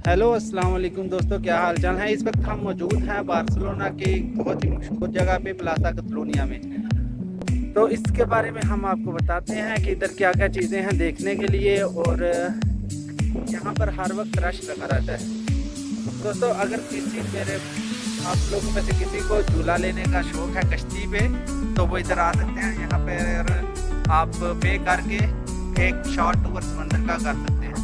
Hello अस्सलाम वालेकुम दोस्तों, क्या हाल चाल है। इस वक्त हम मौजूद हैं बार्सिलोना की बहुत ही मशहूर जगह पे प्लाजा कतलोनिया में। तो इसके बारे में हम आपको बताते हैं कि इधर क्या क्या चीज़ें हैं देखने के लिए, और यहाँ पर हर वक्त रश लगा रहता है। दोस्तों, अगर किसी मेरे आप लोगों में से किसी को झूला लेने का शौक है कश्ती पे, तो वो इधर आ सकते हैं। यहाँ पर आप पे करके एक शॉर्ट टूर समंदर का कर सकते हैं।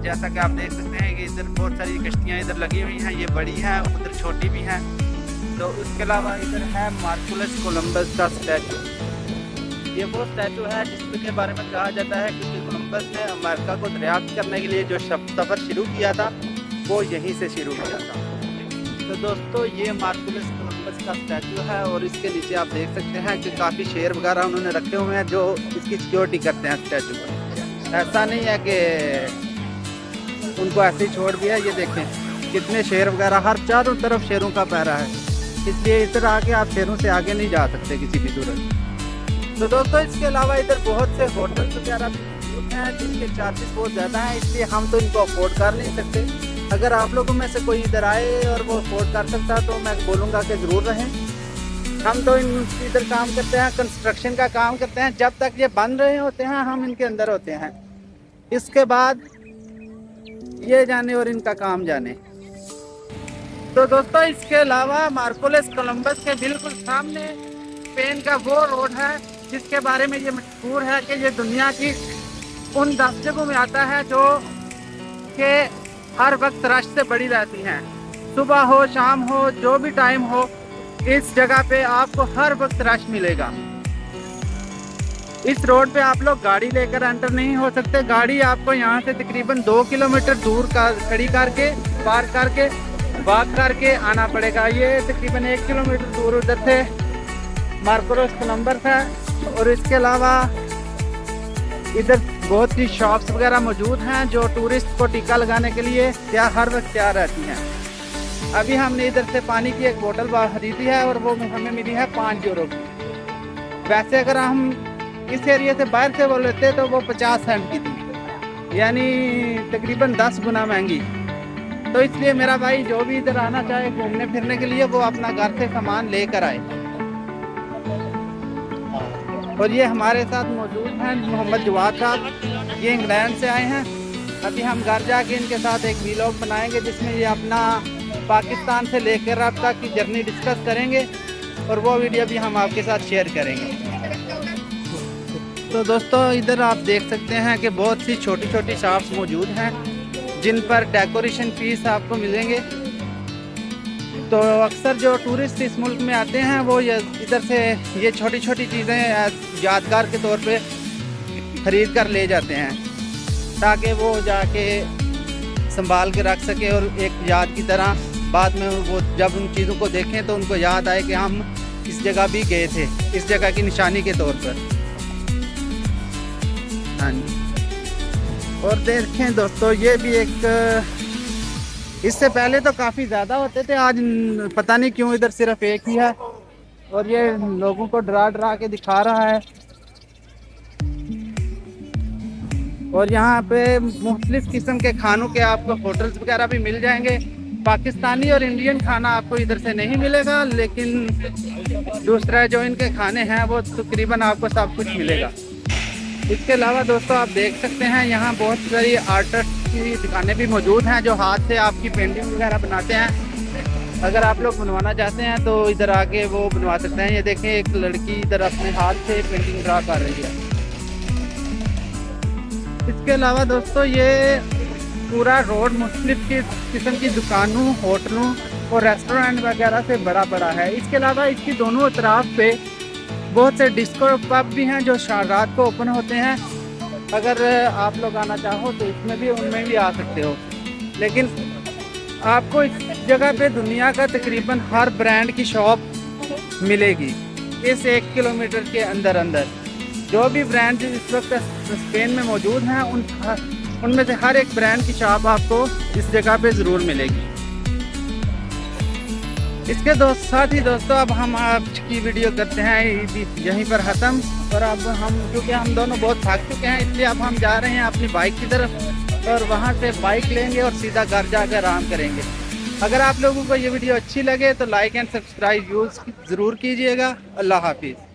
जैसा कि आप देख सकते हैं कि इधर बहुत सारी कश्तियाँ इधर लगी हुई हैं, ये बड़ी हैं, उधर छोटी भी हैं। तो उसके अलावा इधर है मार्कुलस कोलंबस का स्टैचू। ये वो स्टैचू है जिसके बारे में कहा जाता है कि कोलंबस ने अमेरिका को दरियाफ्त करने के लिए जो सफ़र शुरू किया था वो यहीं से शुरू किया था। तो दोस्तों, ये मार्कुलस कोलंबस का स्टैचू है, और इसके नीचे आप देख सकते हैं कि काफ़ी शेर वगैरह उन्होंने रखे हुए हैं जो इसकी सिक्योरिटी करते हैं स्टैचू को। ऐसा नहीं है कि उनको ऐसे ही छोड़ दिया। ये देखें कितने शेर वगैरह, हर चारों तरफ शेरों का पहरा है, इसलिए इधर आके आप शेरों से आगे नहीं जा सकते किसी भी सूरत। तो दोस्तों, इसके अलावा इधर बहुत से होटल वगैरह भी हैं जिनके चार्जेस बहुत ज़्यादा हैं, इसलिए हम तो इनको अफोर्ड कर नहीं सकते। अगर आप लोगों में से कोई इधर आए और वो अफोर्ड कर सकता तो मैं बोलूँगा कि ज़रूर रहें। हम तो इधर काम करते हैं, कंस्ट्रक्शन का काम करते हैं। जब तक ये बन रहे होते हैं हम इनके अंदर होते हैं, इसके बाद ये जाने और इनका काम जाने। तो दोस्तों, इसके अलावा मार्कुलस कोलंबस के बिल्कुल सामने स्पेन का वो रोड है जिसके बारे में ये मशहूर है कि ये दुनिया की उन 10 जगहों में आता है जो कि हर वक्त रश से बड़ी रहती हैं। सुबह हो शाम हो जो भी टाइम हो, इस जगह पे आपको हर वक्त रश मिलेगा। इस रोड पे आप लोग गाड़ी लेकर एंटर नहीं हो सकते। गाड़ी आपको यहाँ से तकरीबन 2 किलोमीटर दूर का खड़ी करके पार्क करके वॉक करके आना पड़ेगा। ये तकरीबन 1 किलोमीटर दूर उधर से मार्कुलस कोलंबस है। और इसके अलावा इधर बहुत सी शॉप्स वगैरह मौजूद हैं जो टूरिस्ट को टीका लगाने के लिए क्या हर वक्त तैयार रहती हैं। अभी हमने इधर से पानी की एक बोतल खरीदी है और वो हमें मिली है 5 यूरो की। वैसे अगर हम इस एरिया से बाहर से वो लेते तो वो 50 सेंट की थी, यानी तकरीबन 10 गुना महंगी। तो इसलिए मेरा भाई जो भी इधर आना चाहे घूमने फिरने के लिए, वो अपना घर से सामान लेकर आए। और ये हमारे साथ मौजूद हैं मोहम्मद जवाद साहब, ये इंग्लैंड से आए हैं। अभी हम घर जाके इनके साथ एक वीलॉग बनाएंगे जिसमें ये अपना पाकिस्तान से लेकर अब तक की जर्नी डिस्कस करेंगे, और वो वीडियो भी हम आपके साथ शेयर करेंगे। तो दोस्तों, इधर आप देख सकते हैं कि बहुत सी छोटी छोटी शॉप्स मौजूद हैं जिन पर डेकोरेशन पीस आपको मिलेंगे। तो अक्सर जो टूरिस्ट इस मुल्क में आते हैं वो इधर से ये छोटी छोटी चीज़ें यादगार के तौर पे ख़रीद कर ले जाते हैं, ताकि वो जाके संभाल के रख सके और एक याद की तरह बाद में वो जब उन चीज़ों को देखें तो उनको याद आए कि हम इस जगह भी गए थे, इस जगह की निशानी के तौर पर। हाँ जी। और देखें दोस्तों, ये भी एक, इससे पहले तो काफ़ी ज़्यादा होते थे, आज पता नहीं क्यों इधर सिर्फ एक ही है, और ये लोगों को डरा डरा के दिखा रहा है। और यहाँ पे मुख्तलिफ किस्म के खानों के आपको होटल्स वगैरह भी मिल जाएंगे। पाकिस्तानी और इंडियन खाना आपको इधर से नहीं मिलेगा, लेकिन दूसरा जो इनके खाने हैं वो तकरीबन आपको सब कुछ मिलेगा। इसके अलावा दोस्तों, आप देख सकते हैं यहाँ बहुत सारी आर्टिस्ट की दुकानें भी मौजूद हैं जो हाथ से आपकी पेंटिंग वगैरह बनाते हैं। अगर आप लोग बनवाना चाहते हैं तो इधर आके वो बनवा सकते हैं। ये देखें, एक लड़की इधर अपने हाथ से पेंटिंग ड्रा कर रही है। इसके अलावा दोस्तों, ये पूरा रोड मुख्तलिफ किस्म की दुकानों, होटलों और रेस्टोरेंट वगैरह से बड़ा बड़ा है। इसके अलावा इसकी दोनों तरफ पे बहुत से डिस्को पब भी हैं जो रात को ओपन होते हैं। अगर आप लोग आना चाहो तो इसमें भी, उनमें भी आ सकते हो। लेकिन आपको इस जगह पे दुनिया का तकरीबन हर ब्रांड की शॉप मिलेगी इस 1 किलोमीटर के अंदर अंदर। जो भी ब्रांड इस वक्त स्पेन में मौजूद हैं उनमें से हर एक ब्रांड की शॉप आपको इस जगह पे ज़रूर मिलेगी। इसके साथ ही दोस्तों, अब हम आपकी वीडियो करते हैं यहीं पर ख़त्म। और अब हम, क्योंकि हम दोनों बहुत थक चुके हैं, इसलिए अब हम जा रहे हैं अपनी बाइक की तरफ। और वहाँ से बाइक लेंगे और सीधा घर जाकर आराम करेंगे। अगर आप लोगों को ये वीडियो अच्छी लगे तो लाइक एंड सब्सक्राइब यूज़ ज़रूर कीजिएगा। अल्लाह हाफिज़।